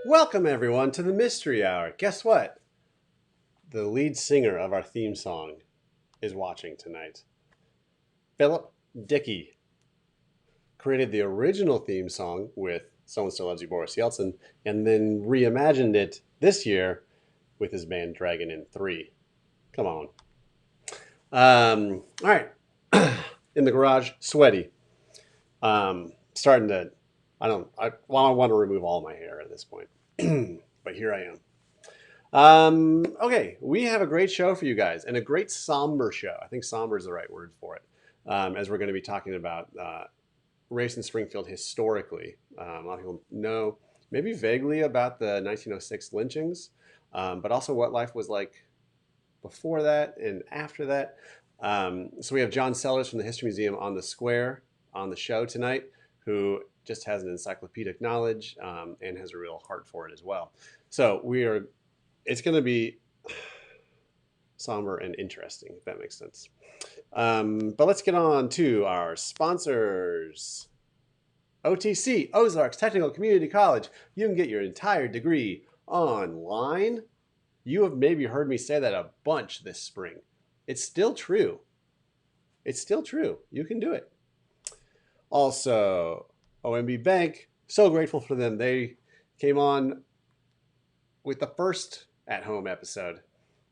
Welcome everyone to the Mystery Hour. Guess what? The lead singer of our theme song is watching tonight. Philip Dickey created the original theme song with Someone Still Loves You, Boris Yeltsin, and then reimagined it this year with his band Dragon in 3. Come on. All right. In the garage, sweaty. Starting to, I want to remove all my hair at this point. But here I am. Okay, we have a great show for you guys, and a great somber show. I think somber is the right word for it, as we're going to be talking about race in Springfield historically. A lot of people know maybe vaguely about the 1906 lynchings, but also what life was like before that and after that. So we have John Sellars from the History Museum on the Square on the show tonight, who just has an encyclopedic knowledge and has a real heart for it as well. So it's going to be somber and interesting, if that makes sense. But let's get on to our sponsors. OTC, Ozarks Technical Community College. You can get your entire degree online. You have maybe heard me say that a bunch this spring. It's still true. It's still true. You can do it. Also, OMB Bank, so grateful for them. They came on with the first at-home episode,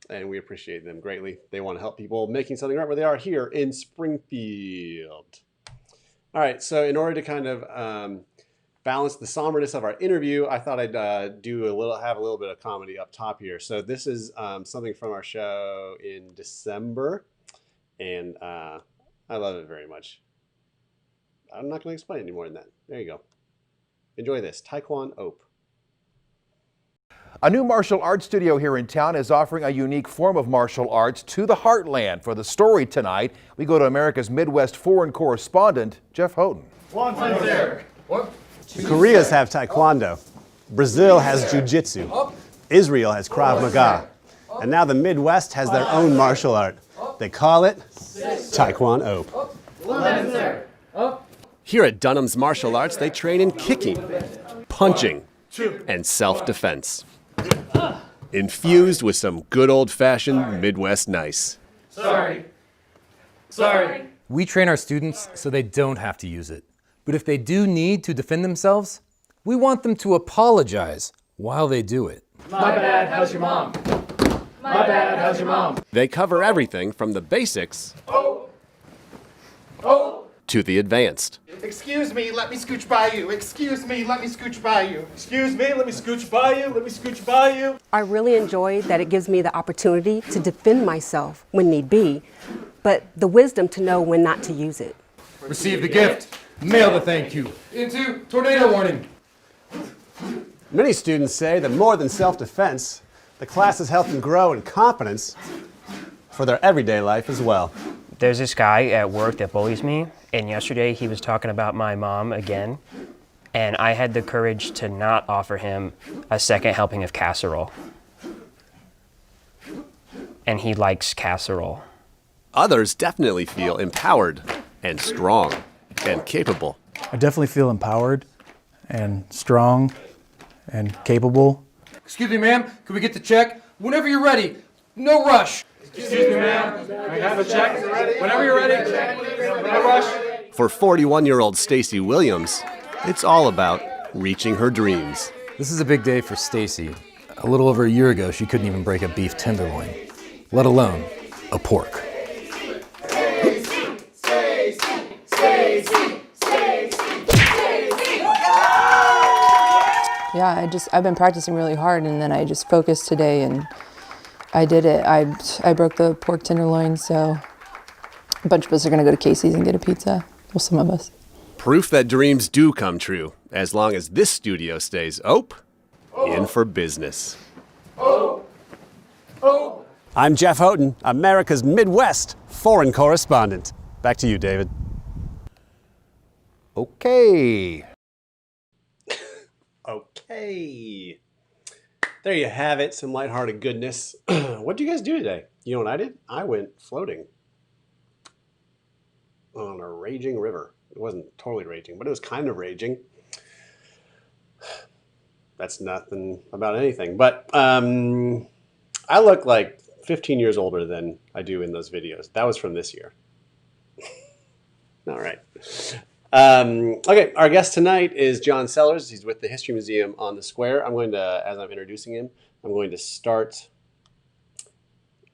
and we appreciate them greatly. They want to help people making something right where they are here in Springfield. All right, so in order to kind of balance the somberness of our interview, I thought I'd have a little bit of comedy up top here. So this is something from our show in December, and I love it very much. I'm not going to explain any more than that. There you go. Enjoy this. Taekwon Ope. A new martial arts studio here in town is offering a unique form of martial arts to the heartland. For the story tonight, we go to America's Midwest foreign correspondent, Jeff Houghton. Korea's have Taekwondo. Brazil has Jiu-Jitsu. Israel has Krav Maga. And now the Midwest has their own martial art. They call it Taekwon Ope. Here at Dunham's Martial Arts, they train in kicking, punching, and self-defense. Infused with some good old-fashioned Midwest nice. Sorry. We train our students so they don't have to use it. But if they do need to defend themselves, we want them to apologize while they do it. My bad, how's your mom? My bad, how's your mom? They cover everything from the basics to the advanced. Excuse me, let me scooch by you. Excuse me, let me scooch by you. Excuse me, let me scooch by you, let me scooch by you. I really enjoy that it gives me the opportunity to defend myself when need be, but the wisdom to know when not to use it. Receive the gift, mail the thank you. Into tornado warning. Many students say that more than self-defense, the classes help them grow in competence for their everyday life as well. There's this guy at work that bullies me, and yesterday he was talking about my mom again, and I had the courage to not offer him a second helping of casserole. And he likes casserole. Others definitely feel empowered and strong and capable. I definitely feel empowered and strong and capable. Excuse me, ma'am, can we get the check? Whenever you're ready, no rush. Excuse me, ma'am, can I have a check? Whenever you're ready, no rush. For 41-year-old Stacy Williams, it's all about reaching her dreams. This is a big day for Stacy. A little over a year ago, she couldn't even break a beef tenderloin, let alone a pork. Yeah, I've been practicing really hard, and then I just focused today and I did it. I broke the pork tenderloin, so a bunch of us are gonna go to Casey's and get a pizza. Well, some of us. Proof that dreams do come true, as long as this studio stays in for business. I'm Jeff Houghton, America's Midwest foreign correspondent. Back to you, David. Okay. Okay. There you have it, some lighthearted goodness. What did you guys do today? You know what I did? I went floating on a raging river. It wasn't totally raging, but it was kind of raging. that's nothing about anything. But I look like 15 years older than I do in those videos. That was from this year. All right. Okay, our guest tonight is John Sellars. He's with the History Museum on the Square. I'm going to, as I'm introducing him, I'm going to start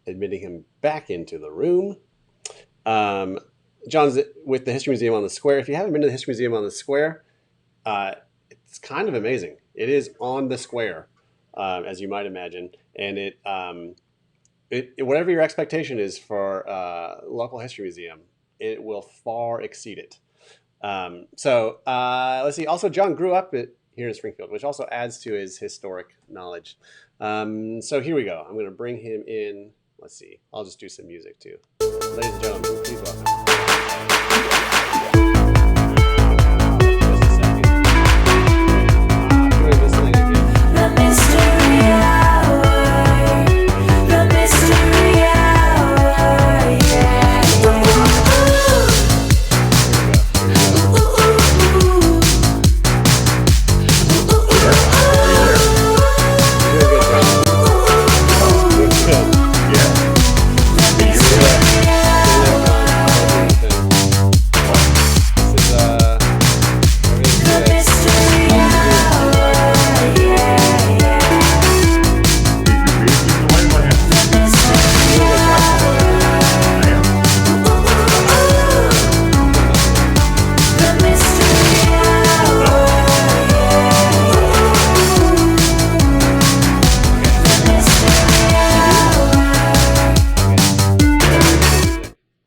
admitting him back into the room. John's with the History Museum on the Square. If you haven't been to the History Museum on the Square, it's kind of amazing. It is on the square, as you might imagine, and it whatever your expectation is for local history museum, it will far exceed it. So let's see. Also, John grew up here in Springfield, which also adds to his historic knowledge. So here we go. I'm going to bring him in. Let's see. I'll just do some music too. Ladies and gentlemen, please welcome.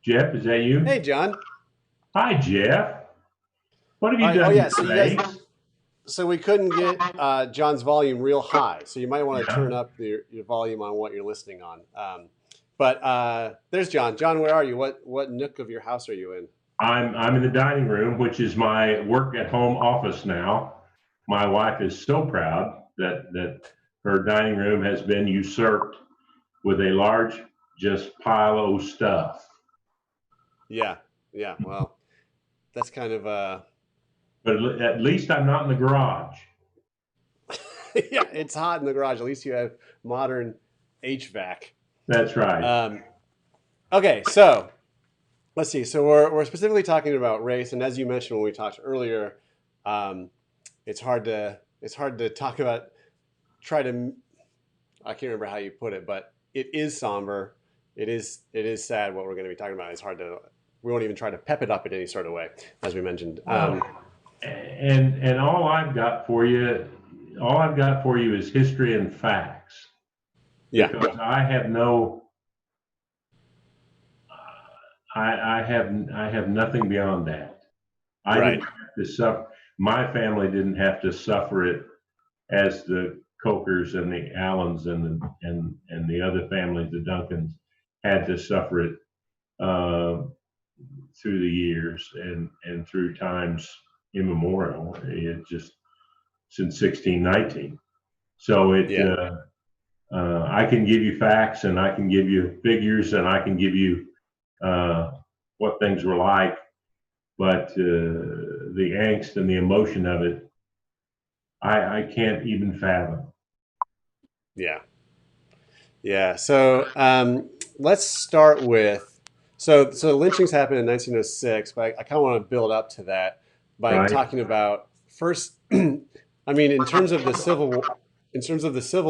Jeff, is that you? Hey, John. Hi, Jeff. What have you done today? So we couldn't get John's volume real high, so you might want to turn up your volume on what you're listening on. But there's John. John, where are you? What nook of your house are you in? I'm in the dining room, which is my work at home office now. My wife is so proud that her dining room has been usurped with a large just pile of stuff. Yeah. Well, that's kind of But at least I'm not in the garage. yeah, it's hot in the garage. At least you have modern HVAC. That's right. Okay, so let's see. So we're specifically talking about race, and as you mentioned when we talked earlier, it's hard to talk about. I can't remember how you put it, but it is somber. It is sad what we're going to be talking about. It's hard to. We won't even try to pep it up in any sort of way, as we mentioned. And all I've got for you is history and facts. Yeah. Because I have nothing beyond that. I didn't have to suffer. My family didn't have to suffer it as the Cokers and the Allens and the other families, the Duncans, had to suffer it through the years and through times immemorial. It just since 1619. So I can give you facts, and I can give you figures, and I can give you what things were like, but the angst and the emotion of it, I can't even fathom. Yeah. So let's start with so lynchings happened in 1906, but I kind of want to build up to that by talking about first. I mean, in terms of the Civil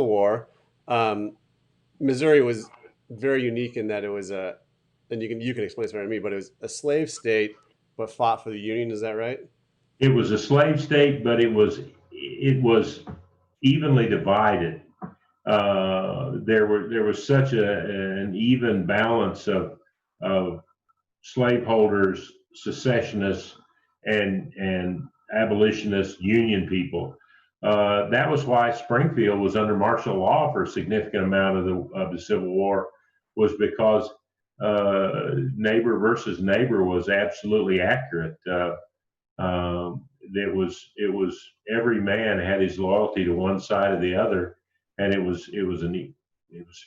War, Missouri was very unique in that it was and you can explain this better to me, but it was a slave state but fought for the Union. Is that right? It was a slave state, but it was evenly divided. There was such an even balance of slaveholders, secessionists, and abolitionists, Union people. That was why Springfield was under martial law for a significant amount of the Civil War, was because neighbor versus neighbor was absolutely accurate. It was every man had his loyalty to one side or the other, and it was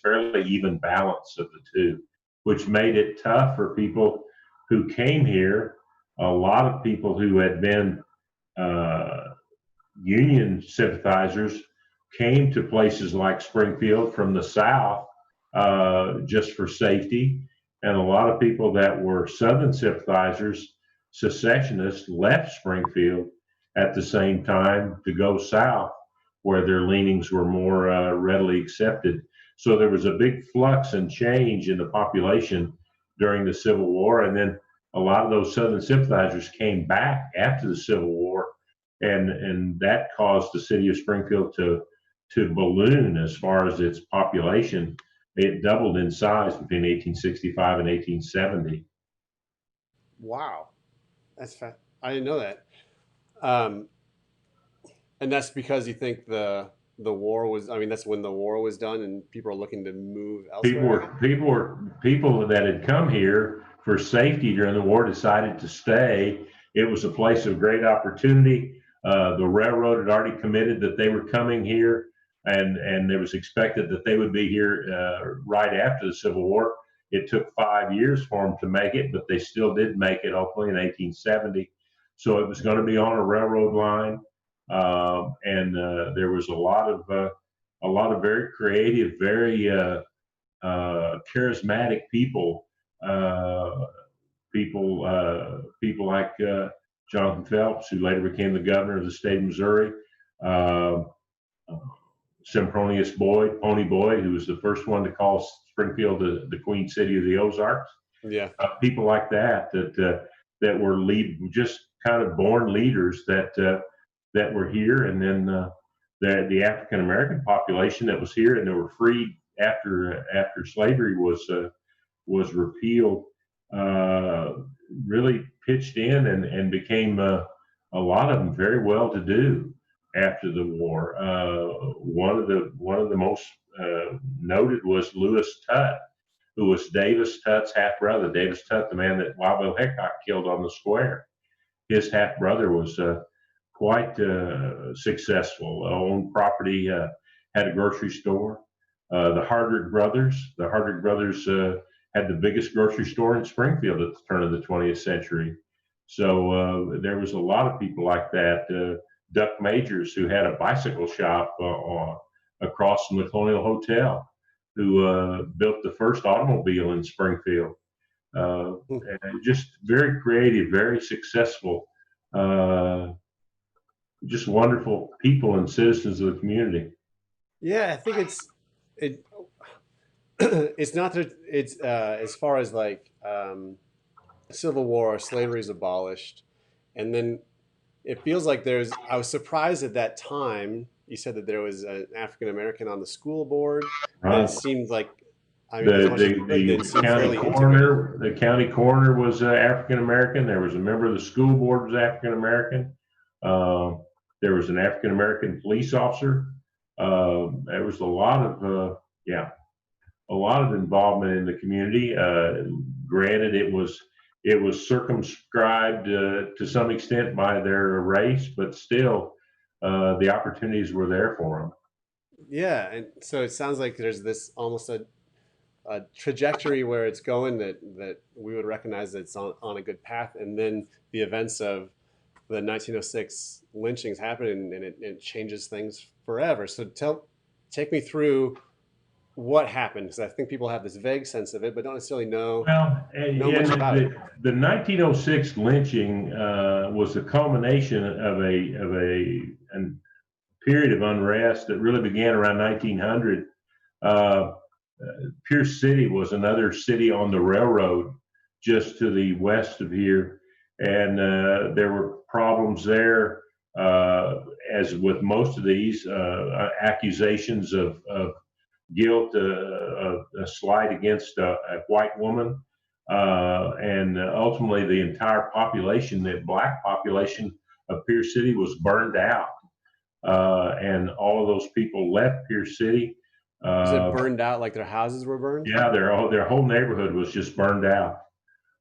fairly even balance of the two, which made it tough for people who came here. A lot of people who had been Union sympathizers came to places like Springfield from the South just for safety. And a lot of people that were Southern sympathizers, secessionists, left Springfield at the same time to go south where their leanings were more readily accepted. So there was a big flux and change in the population during the Civil War. And then a lot of those Southern sympathizers came back after the Civil War. And that caused the city of Springfield to balloon as far as its population. It doubled in size between 1865 and 1870. Wow, that's I didn't know that. And that's because you think the war was. I mean, that's when the war was done, and people are looking to move elsewhere. People that had come here for safety during the war decided to stay. It was a place of great opportunity. The railroad had already committed that they were coming here, and it was expected that they would be here right after the Civil War. It took 5 years for them to make it, but they still did make it ultimately in 1870. So it was going to be on a railroad line, and there was a lot of very creative, very charismatic people. People like Jonathan Phelps, who later became the governor of the state of Missouri. Sempronius Boyd, Pony Boyd, who was the first one to call Springfield the Queen City of the Ozarks. Yeah, people like that that were just kind of born leaders that were here, and then the African American population that was here and they were freed after slavery was repealed. Really pitched in and became a lot of them very well to do after the war. One of the most noted was Lewis Tutt, who was Davis Tutt's half brother. Davis Tutt, the man that Wild Bill Hickok killed on the square. His half brother was quite successful. Owned property, had a grocery store. The Hardard brothers had the biggest grocery store in Springfield at the turn of the 20th century. So there was a lot of people like that. Duck Majors, who had a bicycle shop across from the Colonial Hotel, who built the first automobile in Springfield. And just very creative, very successful, just wonderful people and citizens of the community. Yeah, I think it's not that it's as far as like Civil War, slavery is abolished, and then it feels like I was surprised at that time. You said that there was an African American on the school board. And it seemed like the county coroner was African American. There was a member of the school board was African American. There was an African American police officer. There was a lot of involvement in the community. Granted, it was circumscribed to some extent by their race, but still, the opportunities were there for them. Yeah, and so it sounds like there's this almost a trajectory where it's going that we would recognize that it's on a good path, and then the events of the 1906 lynchings happen, and it changes things forever. So take me through what happened, because I think people have this vague sense of it, but don't necessarily know much about it. The 1906 lynching was the culmination of a period of unrest that really began around 1900. Pierce City was another city on the railroad just to the west of here, and there were problems there, as with most of these accusations of guilt, a slight against a white woman, and ultimately the entire population, the black population of Pierce City, was burned out, and all of those people left Pierce City. Was it burned out like their houses were burned? Yeah, their whole neighborhood was just burned out,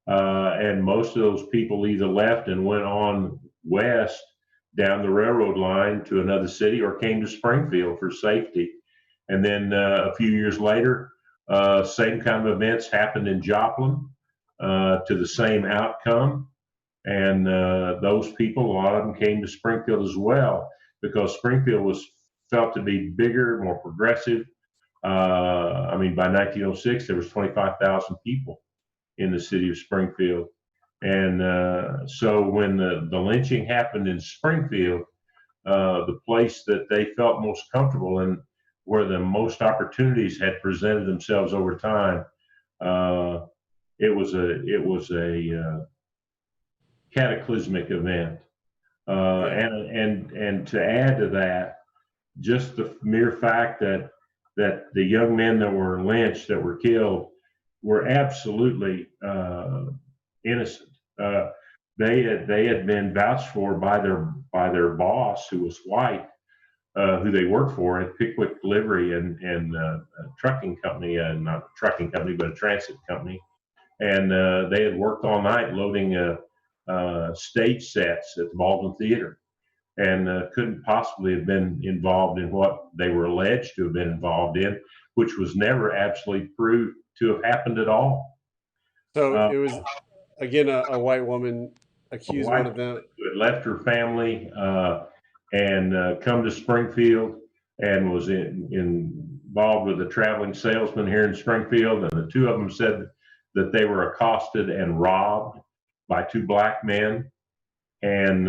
and most of those people either left and went on west down the railroad line to another city, or came to Springfield for safety. And then a few years later, same kind of events happened in Joplin to the same outcome. And those people, a lot of them came to Springfield as well, because Springfield was felt to be bigger, more progressive. I mean, by 1906, there was 25,000 people in the city of Springfield. And so when the lynching happened in Springfield, the place that they felt most comfortable in, where the most opportunities had presented themselves over time, it was a cataclysmic event. And to add to that, just the mere fact that the young men that were lynched, that were killed, were absolutely innocent. They had been vouched for by their boss, who was white, who they worked for at Pickwick Delivery and a trucking company, not a trucking company, but a transit company. And they had worked all night loading stage sets at the Baldwin Theater, and couldn't possibly have been involved in what they were alleged to have been involved in, which was never absolutely proved to have happened at all. So it was, again, a white woman accused one of them. Who had left her family and come to Springfield, and was involved with a traveling salesman here in Springfield. And the two of them said that they were accosted and robbed by two black men. And,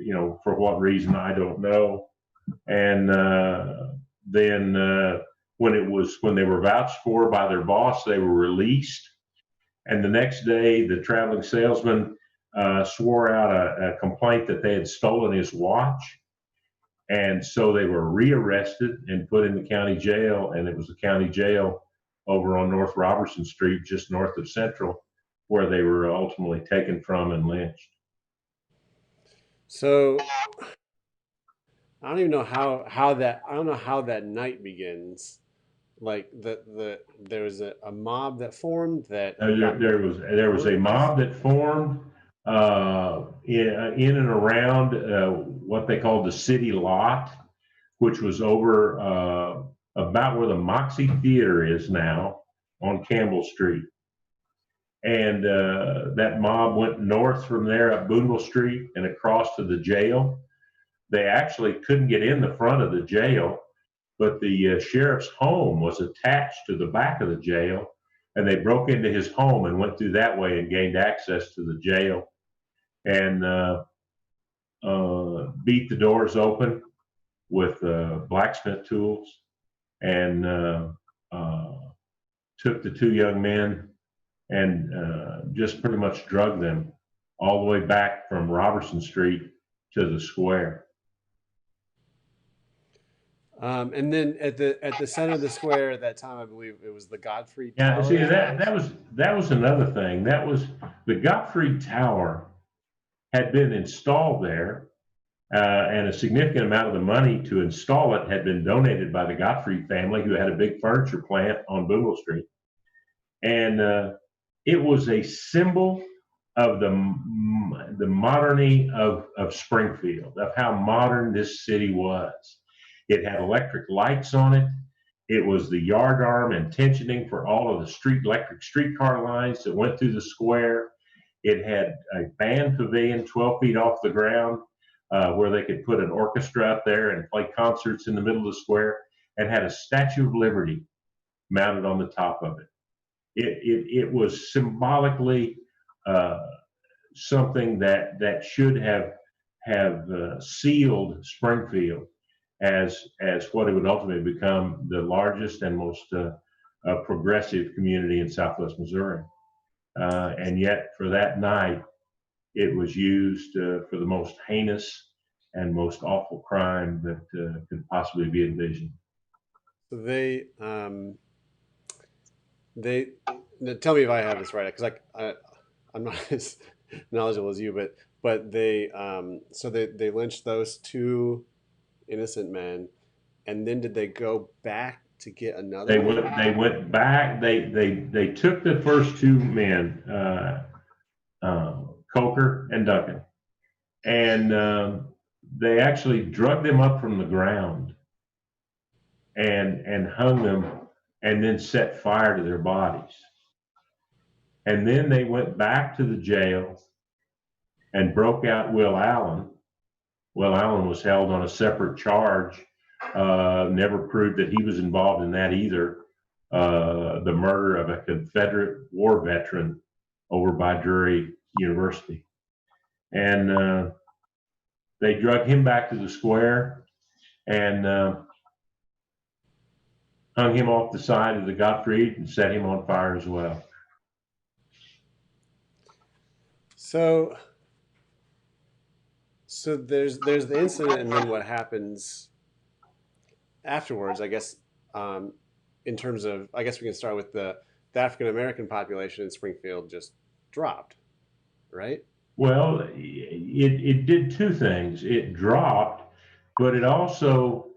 you know, for what reason, I don't know. And then when they were vouched for by their boss, they were released. And the next day, the traveling salesman swore out a complaint that they had stolen his watch. And so they were rearrested and put in the county jail. And it was the county jail over on North Robertson Street, just north of Central, where they were ultimately taken from and lynched. So I don't even know how that night begins. Like there was a mob that formed that there was a mob that formed in and around what they called the city lot, which was over about where the Moxie Theater is now on Campbell Street. And that mob went north from there up Boonville Street and across to the jail. They actually couldn't get in the front of the jail, but the sheriff's home was attached to the back of the jail, and they broke into his home and went through that way and gained access to the jail, and beat the doors open with blacksmith tools, and took the two young men and just pretty much drugged them all the way back from Robertson Street to the square. And then at the center of the square at that time, I believe it was the Godfrey Yeah, Tower. see, that was another thing. That was the Godfrey Tower had been installed there, and a significant amount of the money to install it had been donated by the Godfrey family, who had a big furniture plant on Boonville Street. And it was a symbol of the modernity of Springfield, of how modern this city was. It had electric lights on it. It was the yard arm and tensioning for all of the electric streetcar lines that went through the square. It had a band pavilion 12 feet off the ground where they could put an orchestra out there and play concerts in the middle of the square, and had a Statue of Liberty mounted on the top of it. It was symbolically something that should have sealed Springfield as what it would ultimately become, the largest and most progressive community in Southwest Missouri. And yet, for that night, it was used for the most heinous and most awful crime that could possibly be envisioned. So tell me if I have this right, because I'm not as knowledgeable as you, but they lynched those two innocent men, and then did they go back to get another? They went back. They took the first two men, Coker and Duncan, and they actually drugged them up from the ground and hung them, and then set fire to their bodies. And then they went back to the jail and broke out Will Allen. Will Allen was held on a separate charge never proved that he was involved in that either. The murder of a Confederate war veteran over by Drury University. And they drug him back to the square and hung him off the side of the Gottfried and set him on fire as well. So there's the incident, and then what happens afterwards, I guess, in terms of, I guess we can start with the African-American population in Springfield just dropped, right? Well, it did two things. It dropped, but it also,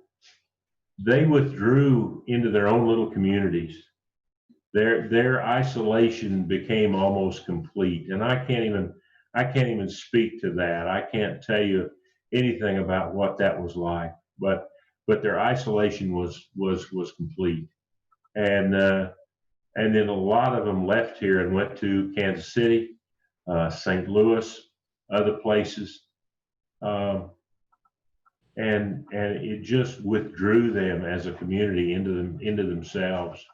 they withdrew into their own little communities. Their isolation became almost complete, and I can't even speak to that. I can't tell you anything about what that was like, but their isolation was complete, and then a lot of them left here and went to Kansas City, St. Louis, other places, and it just withdrew them as a community into themselves.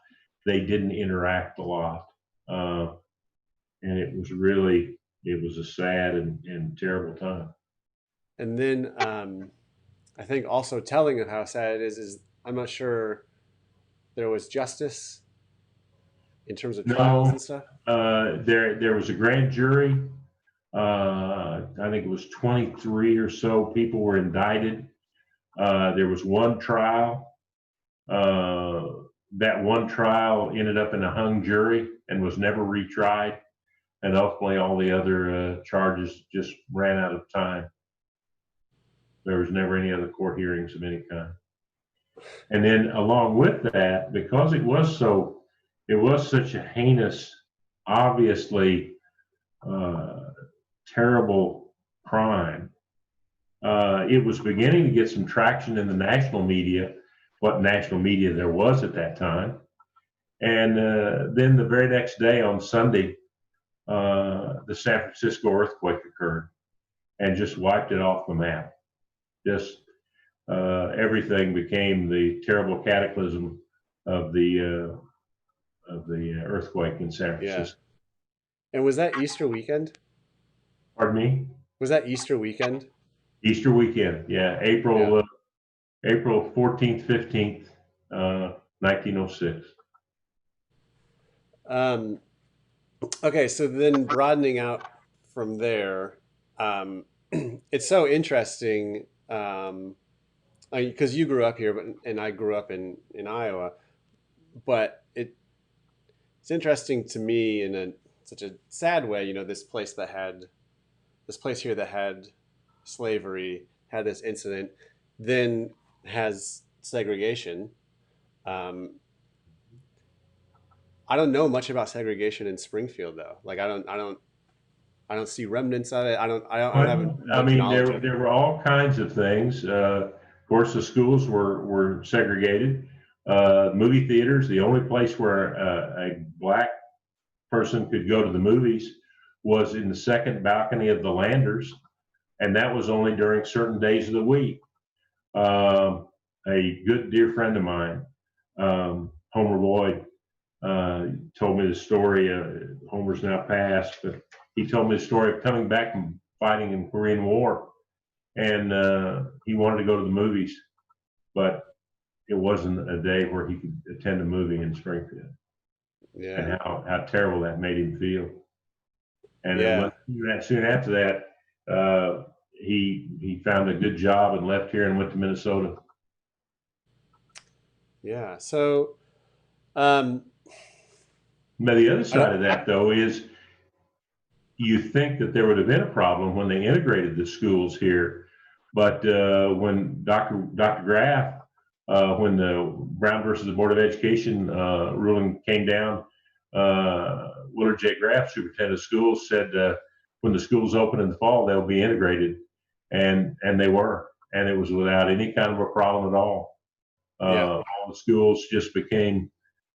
They didn't interact a lot, and it was a sad and terrible time. And then I think also telling of how sad it is I'm not sure there was justice in terms of trials and stuff. There was a grand jury. I think it was 23 or so people were indicted. There was one trial. That one trial ended up in a hung jury and was never retried. And ultimately, all the other charges just ran out of time. There was never any other court hearings of any kind. And then, along with that, because it was such a heinous, obviously terrible crime, it was beginning to get some traction in the national media, what national media there was at that time. And then the very next day on Sunday, the San Francisco earthquake occurred and just wiped it off the map. Just everything became the terrible cataclysm of the earthquake in San Francisco. Yeah. And was that Easter weekend? Pardon me? Was that Easter weekend? Easter weekend, yeah. April 14th, 15th, 1906. Okay, so then broadening out from there, it's so interesting because you grew up here, and I grew up in Iowa, but it's interesting to me in such a sad way. You know, this place here that had slavery, had this incident, then has segregation. I don't know much about segregation in Springfield though. Like I don't see remnants of it. I mean, there were all kinds of things. Of course, the schools were segregated. Movie theaters, the only place where a black person could go to the movies was in the second balcony of the Landers, and that was only during certain days of the week. A good dear friend of mine, Homer Lloyd, told me the story. Homer's now passed, but he told me the story of coming back from fighting in the Korean War, and he wanted to go to the movies, but it wasn't a day where he could attend a movie in Springfield. Yeah. And how terrible that made him feel. And yeah. then soon after that, he found a good job and left here and went to Minnesota. Yeah. So, now the other side of that, though, is you think that there would have been a problem when they integrated the schools here, but when Dr. Graff, when the Brown versus the Board of Education ruling came down, Willard J. Graff, superintendent of schools, said when the schools open in the fall, they'll be integrated, and they were, and it was without any kind of a problem at all. All the schools just became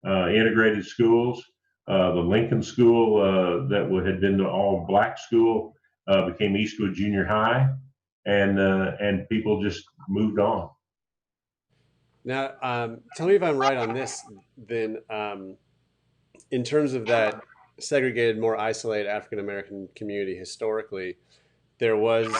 integrated schools. The Lincoln School that had been the all black school became Eastwood Junior High, and people just moved on. Now, tell me if I'm right on this. Then, in terms of that segregated, more isolated African American community historically, there was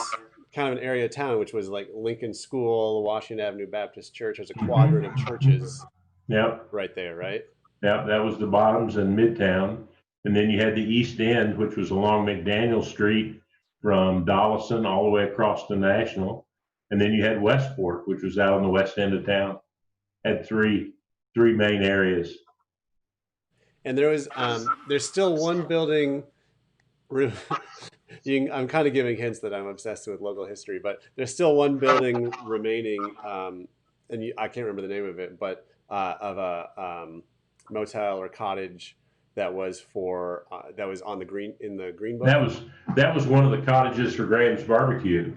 kind of an area of town which was like Lincoln School, Washington Avenue Baptist Church. There's a quadrant of churches Yep. right there, right? That was the Bottoms in Midtown. And then you had the East End, which was along McDaniel Street from Dollison all the way across to National. And then you had Westport, which was out on the west end of town. Had three main areas. And there was there's still one building. I'm kind of giving hints that I'm obsessed with local history, but there's still one building remaining, I can't remember the name of it, but of a motel or cottage that was for that was on the green book. That was one of the cottages for Graham's Barbecue.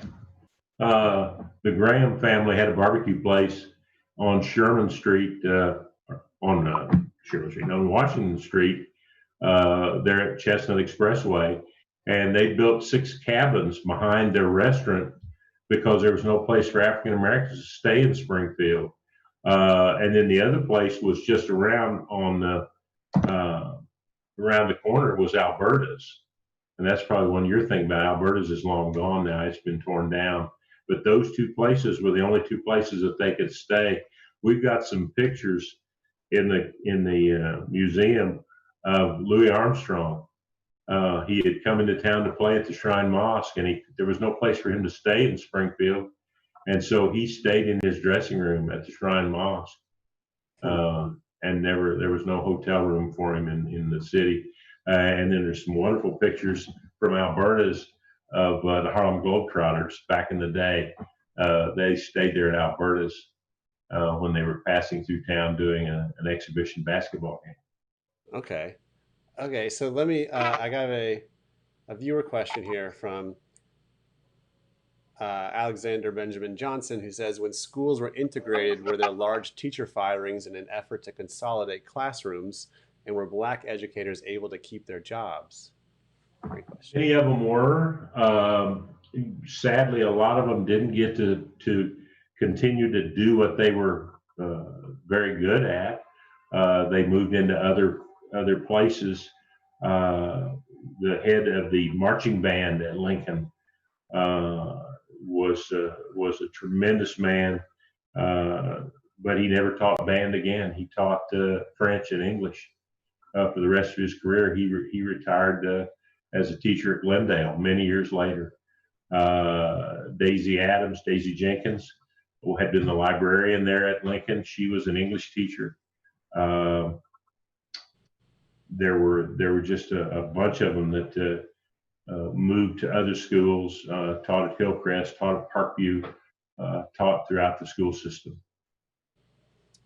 The Graham family had a barbecue place on Sherman Street, on Washington Street, there at Chestnut Expressway. And they built 6 cabins behind their restaurant because there was no place for African Americans to stay in Springfield. And then the other place was just around the corner was Alberta's. And that's probably one you're thinking about. Alberta's is long gone now. It's been torn down. But those 2 places were the only 2 places that they could stay. We've got some pictures in the museum of Louis Armstrong. He had come into town to play at the Shrine Mosque, and there was no place for him to stay in Springfield. And so he stayed in his dressing room at the Shrine Mosque. And there was no hotel room for him in the city. And then there's some wonderful pictures from Alberta's of the Harlem Globetrotters back in the day. They stayed there at Alberta's when they were passing through town doing an exhibition basketball game. Okay, so let me, I got a viewer question here from Alexander Benjamin Johnson, who says, when schools were integrated, were there large teacher firings in an effort to consolidate classrooms, and were Black educators able to keep their jobs? Great question. Many of them were. Sadly, a lot of them didn't get to continue to do what they were very good at. They moved into other places. The head of the marching band at Lincoln was a tremendous man, but he never taught band again. He taught French and English for the rest of his career. He retired as a teacher at Glendale many years later. Daisy Jenkins, who had been the librarian there at Lincoln, she was an English teacher. There were just a bunch of them that moved to other schools, taught at Hillcrest, taught at Parkview, taught throughout the school system.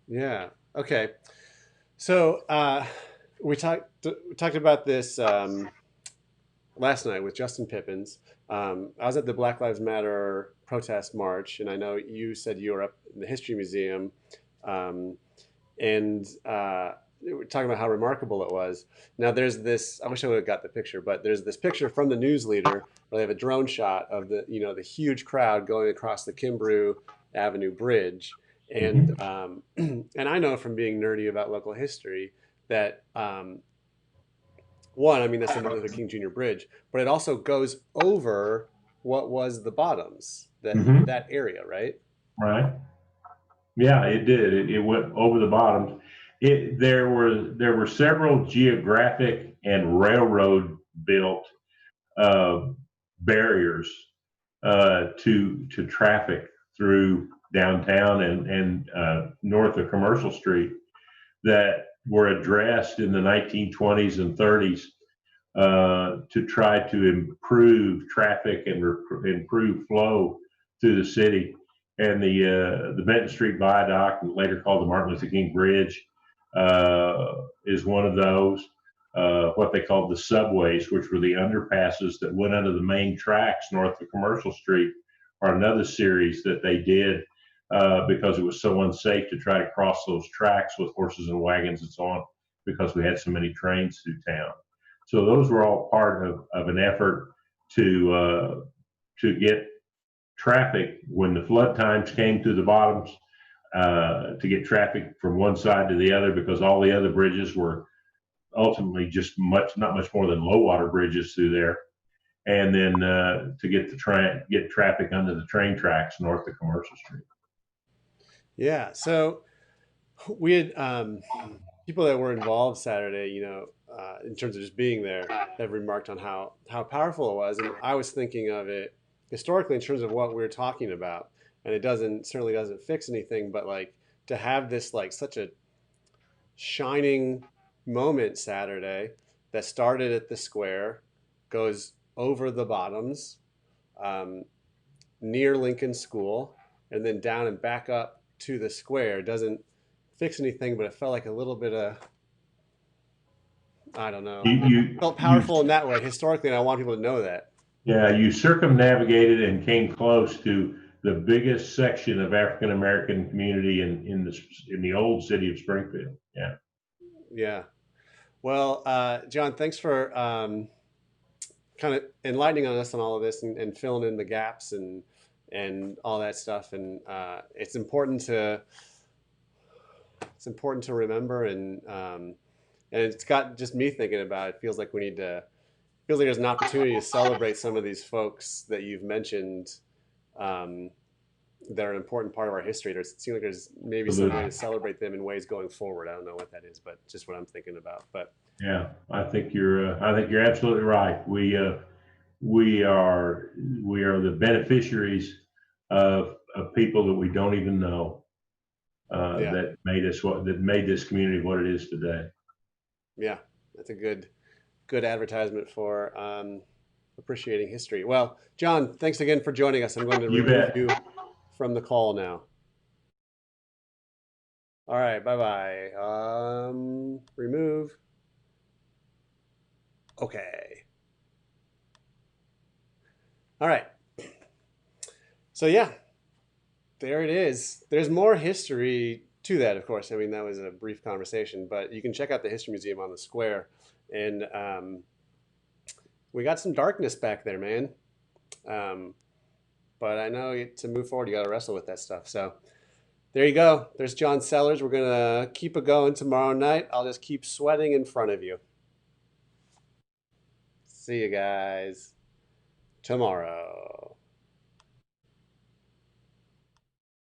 Yeah. Okay. So we talked about this last night with Justin Pippins. I was at the Black Lives Matter protest march, and I know you said you were up in the History Museum, and we're talking about how remarkable it was. Now there's this, I wish I would have got the picture, but there's this picture from the News Leader where they have a drone shot of the huge crowd going across the Kimbrough Avenue Bridge. And and I know from being nerdy about local history that one, I mean, that's the Martin Luther King Jr. Bridge, but it also goes over what was the Bottoms, that area, right? Right. Yeah, it did. It went over the Bottoms. There were several geographic and railroad built barriers to traffic through downtown and north of Commercial Street that were addressed in the 1920s and 30s to try to improve traffic and improve flow through the city. And the Benton Street Viaduct, later called the Martin Luther King Bridge, is one of those. What they called the subways, which were the underpasses that went under the main tracks north of Commercial Street, are another series that they did because it was so unsafe to try to cross those tracks with horses and wagons and so on, because we had so many trains through town. So those were all part of an effort to get traffic when the flood times came through the Bottoms to get traffic from one side to the other, because all the other bridges were ultimately just not much more than low water bridges through there. And then to get traffic under the train tracks north of Commercial Street. Yeah. So we had people that were involved Saturday, in terms of just being there, have remarked on how powerful it was. And I was thinking of it historically in terms of what we're talking about. And it certainly doesn't fix anything, but like to have this like such a shining moment Saturday that started at the square, goes over the bottoms, near Lincoln School, and then down and back up to the square. Doesn't fix anything, but it felt like a little bit of, I don't know. It felt powerful in that way historically, and I want people to know that. Yeah, you circumnavigated and came close to the biggest section of African American community in the old city of Springfield. Yeah. Yeah. Well, John, thanks for kind of enlightening us on all of this and filling in the gaps and all that stuff. And it's important to remember, and it's got just me thinking about it. Feels like there's an opportunity to celebrate some of these folks that you've mentioned that are an important part of our history. It seems like there's maybe some way to celebrate them in ways going forward. I don't know what that is, but just what I'm thinking about. But yeah, I think you're absolutely right. We are the beneficiaries of people that we don't even know that made this community what it is today. Yeah, that's a good advertisement for appreciating history. Well, John, thanks again for joining us. I'm going to remove you from the call now. All right, bye-bye. Remove. Okay. All right. So yeah, there it is. There's more history to that, of course. I mean, that was a brief conversation, but you can check out the History Museum on the square. And we got some darkness back there, man. But I know to move forward, you got to wrestle with that stuff. So there you go. There's John Sellars. We're going to keep it going tomorrow night. I'll just keep sweating in front of you. See you guys tomorrow.